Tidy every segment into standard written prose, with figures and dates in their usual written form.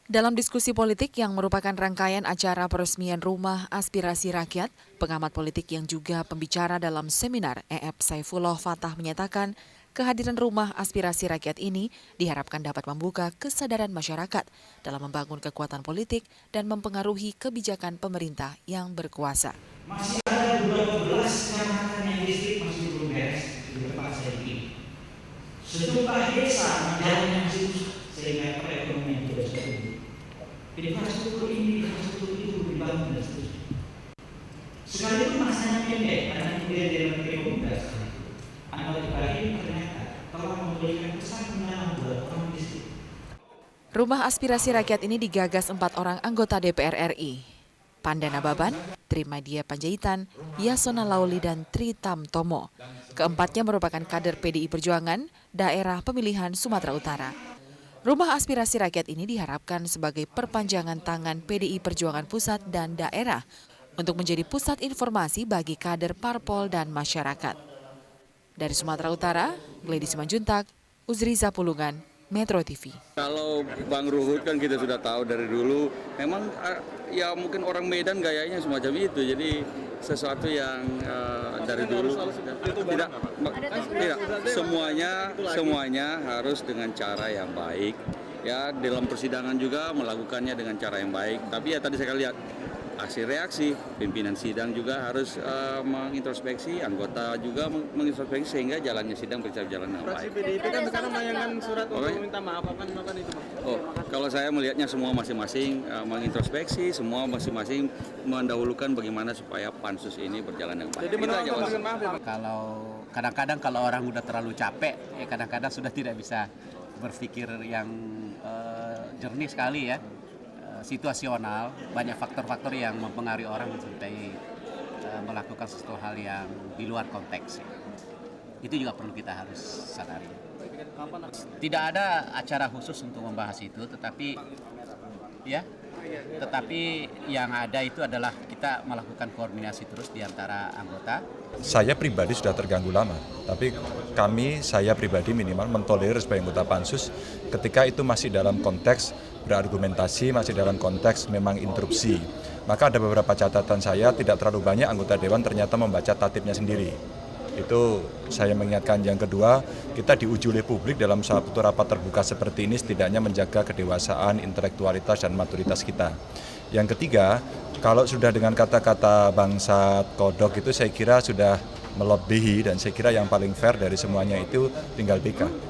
Dalam diskusi politik yang merupakan rangkaian acara peresmian Rumah Aspirasi Rakyat, pengamat politik yang juga pembicara dalam seminar E.F. Saifullah Fatah menyatakan kehadiran Rumah Aspirasi Rakyat ini diharapkan dapat membuka kesadaran masyarakat dalam membangun kekuatan politik dan mempengaruhi kebijakan pemerintah yang berkuasa. Masih ada 12 kecamatan yang listrik masih belum beres di tempat saya ini. Sejumlah desa jalannya masih rusak sehingga perekonomian tidak bisa tumbuh. Infrastruktur ini, infrastruktur itu dibangun dan seterusnya. Sekalipun masanya pendek, karena kemudian dia menjadi muda sekali. Anak Ibrahim ternyata telah memberikan kesan mendalam buat orang miskin. Rumah Aspirasi Rakyat ini digagas 4 orang anggota DPR RI. Pandana Baban, Trimadia Panjaitan, Yasona Lauli, dan Tri Tamtomo. Keempatnya merupakan kader PDI Perjuangan, daerah pemilihan Sumatera Utara. Rumah Aspirasi Rakyat ini diharapkan sebagai perpanjangan tangan PDI Perjuangan pusat dan daerah untuk menjadi pusat informasi bagi kader parpol dan masyarakat. Dari Sumatera Utara, Gladys Simanjuntak, Uzriza Pulungan, Metro TV. Kalau Bang Ruhut kan kita sudah tahu dari dulu, memang ya mungkin orang Medan gayanya semacam itu, jadi sesuatu yang dari dulu tidak semuanya harus dengan cara yang baik. Ya dalam persidangan juga melakukannya dengan cara yang baik. Tapi ya tadi saya lihat aksi reaksi, pimpinan sidang juga harus mengintrospeksi, anggota juga mengintrospeksi sehingga jalannya sidang bisa berjalan dengan baik. PDIP kan sekarang melayangkan surat untuk meminta maaf, apa itu? Oh, kalau saya melihatnya semua masing-masing mengintrospeksi, semua masing-masing mendahulukan bagaimana supaya pansus ini berjalan dengan baik. Jadi menolak maaf ya, Pak? Kalau kadang-kadang kalau orang udah terlalu capek, ya kadang-kadang sudah tidak bisa berpikir yang jernih sekali ya. Situasional, banyak faktor-faktor yang mempengaruhi orang sampai melakukan sesuatu hal yang di luar konteks. Itu juga perlu kita harus sadari. Tidak ada acara khusus untuk membahas itu, tetapi yang ada itu adalah kita melakukan koordinasi terus di antara anggota. Saya pribadi sudah terganggu lama, tapi saya pribadi minimal mentolerir sebagai anggota pansus ketika itu masih dalam konteks berargumentasi, masih dalam konteks memang interupsi. Maka ada beberapa catatan saya, tidak terlalu banyak anggota Dewan ternyata membaca tatipnya sendiri. Itu saya mengingatkan. Yang kedua, kita diuji oleh publik dalam satu rapat terbuka seperti ini setidaknya menjaga kedewasaan, intelektualitas, dan maturitas kita. Yang ketiga, kalau sudah dengan kata-kata bangsat, kodok itu saya kira sudah melebihi, dan saya kira yang paling fair dari semuanya itu tinggal BK.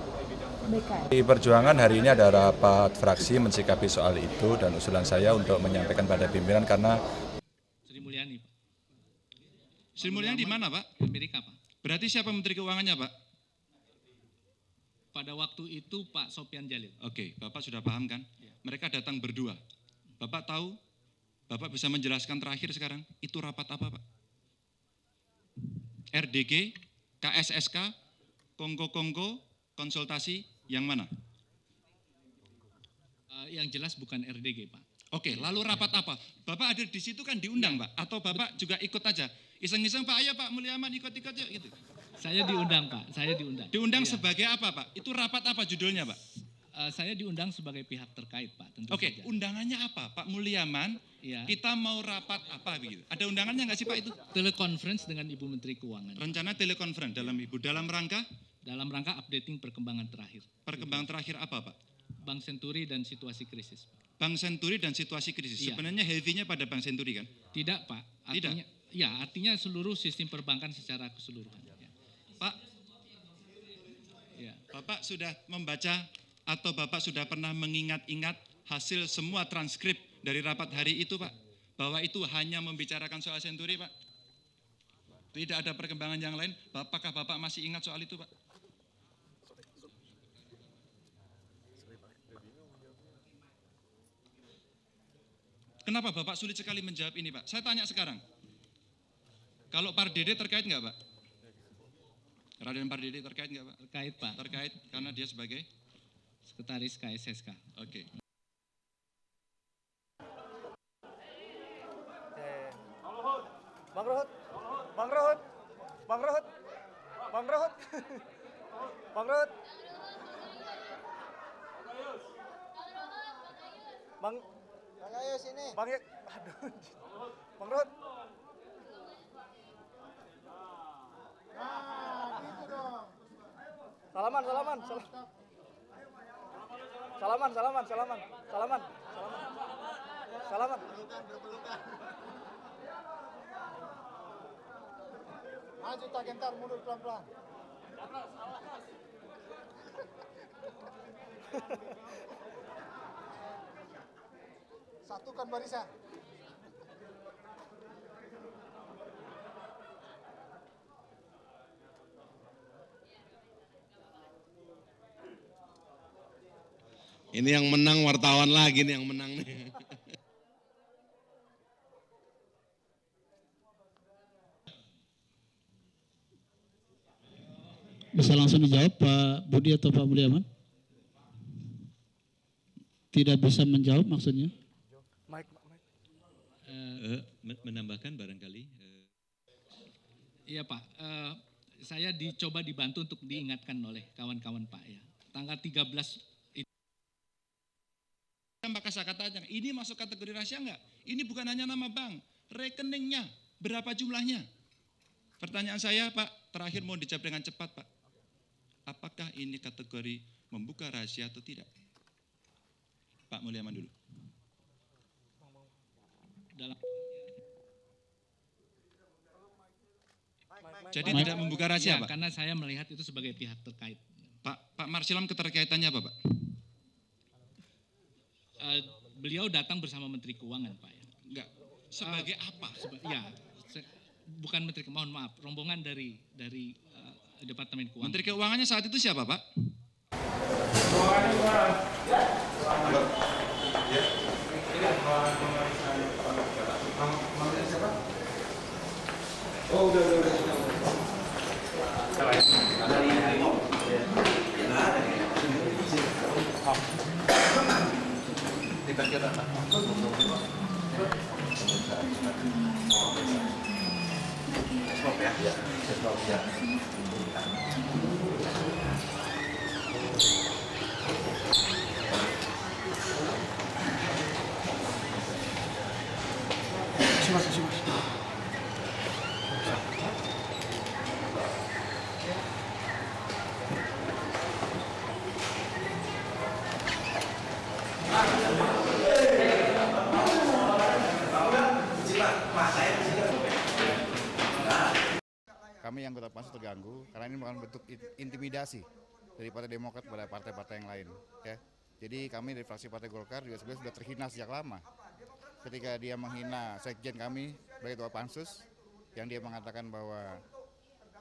Di Perjuangan hari ini ada rapat fraksi mensikapi soal itu dan usulan saya untuk menyampaikan pada pimpinan karena Sri Mulyani, Pak. Sri Mulyani di mana, Pak? Amerika, Pak. Berarti siapa Menteri Keuangannya, Pak? Pada waktu itu Pak Sopyan Jalil. Oke, Bapak sudah paham kan? Ya. Mereka datang berdua. Bapak tahu? Bapak bisa menjelaskan terakhir sekarang, itu rapat apa, Pak? RDG, KSSK, Kongko, konsultasi, yang mana? Yang jelas bukan RDG, Pak. Oke, lalu rapat apa? Bapak ada di situ kan diundang, Pak? Atau Bapak juga ikut aja? Iseng-iseng, Pak, ayo Pak Mulyaman ikut-ikut yuk gitu. Saya diundang, Pak. Saya diundang. Diundang iya. Sebagai apa, Pak? Itu rapat apa judulnya, Pak? Saya diundang sebagai pihak terkait, Pak. Oke, undangannya apa? Pak Mulyaman, ya. Kita mau rapat apa begitu? Ada undangannya nggak sih, Pak itu? Telekonferensi dengan Ibu Menteri Keuangan. Rencana telekonferensi dalam rangka? Dalam rangka updating perkembangan terakhir. Perkembangan terakhir apa, Pak? Bank Senturi dan situasi krisis. Bank Senturi dan situasi krisis. Iya. Sebenarnya heavy-nya pada Bank Senturi kan? Tidak, Pak. Artinya, tidak. Ya, artinya seluruh sistem perbankan secara keseluruhan. Ya. Pak, ya. Bapak sudah membaca atau Bapak sudah pernah mengingat-ingat hasil semua transkrip dari rapat hari itu, Pak? Bahwa itu hanya membicarakan soal Senturi, Pak? Tidak ada perkembangan yang lain. Apakah Bapak masih ingat soal itu, Pak? Kenapa Bapak sulit sekali menjawab ini, Pak? Saya tanya sekarang. Kalau Pardede terkait nggak, Pak? Raden Pardede terkait nggak, Pak? Terkait, Pak. Terkait karena dia sebagai Sekretaris KSSK. Oke. Bang Ruhut. Bang Ruhut. Bang Ruhut. Bang Ruhut. Bang Ruhut. Bang, ayo sini. Bang, aduh. Bang Ruhut. Nah, gitu dong. Salaman. Maju tak gentar, mundur pelan-pelan. Satukan barisan. Ini yang menang wartawan lagi nih yang menang nih. Bisa langsung dijawab Pak Budi atau Pak Budiaman? Tidak bisa menjawab maksudnya? Menambahkan barangkali. Iya Pak, saya dicoba dibantu untuk diingatkan oleh kawan-kawan Pak ya. Tanggal 13 Maka saya katakan, ini masuk kategori rahasia enggak? Ini bukan hanya nama bank, rekeningnya, berapa jumlahnya? Pertanyaan saya Pak, terakhir mau dijawab dengan cepat Pak. Apakah ini kategori membuka rahasia atau tidak? Pak Mulyaman dulu. dalam Jadi tidak membuka rahasia ya, Pak? karena saya melihat itu sebagai pihak terkait. Pak Marsilam keterkaitannya apa Pak? Beliau datang bersama Menteri Keuangan Pak ya. Enggak, sebagai apa? Bukan Menteri, mohon maaf, rombongan dari Departemen Keuangan. Menteri Keuangannya saat itu siapa Pak? Kami anggota Pansus terganggu karena ini merupakan bentuk intimidasi dari Partai Demokrat pada partai-partai yang lain. Ya. Jadi kami dari fraksi Partai Golkar juga sebenarnya sudah terhina sejak lama. Ketika dia menghina sekjen kami sebagai ketua Pansus, yang dia mengatakan bahwa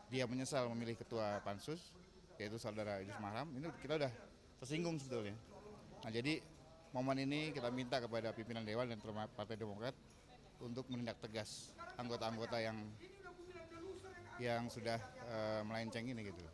dia menyesal memilih ketua Pansus, yaitu saudara Idrus Marham, ini kita udah tersinggung sebetulnya. Nah jadi momen ini kita minta kepada pimpinan Dewan dan Partai Demokrat untuk menindak tegas anggota-anggota yang sudah melenceng ini gitu.